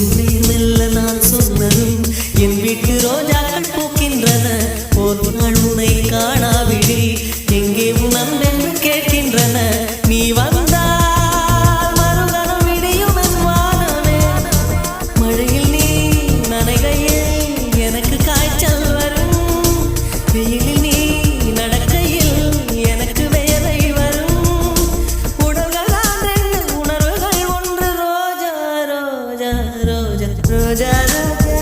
மெல்ல நான் சொன்னதும் என் வீட்டு ரோஜாக்கள் பூக்கின்றன. ஒரு நாள் உன்னை காணாவிடில் எங்கே உன் அன்பென்று கேட்கின்றன. நீ வந்தால் மறுகணம் விடியும் என் வானமே. மழையில் நீ நனைகையில் எனக்கு காய்ச்சல் வரும். வெயிலில் நீ நடக்கையில் எனக்கு வேலை வரும். உடல்கள் ரெண்டு உணர்வுகள் ஒன்று. ரோஜா ரோஜா ரோஜா ரோஜா ரோஜா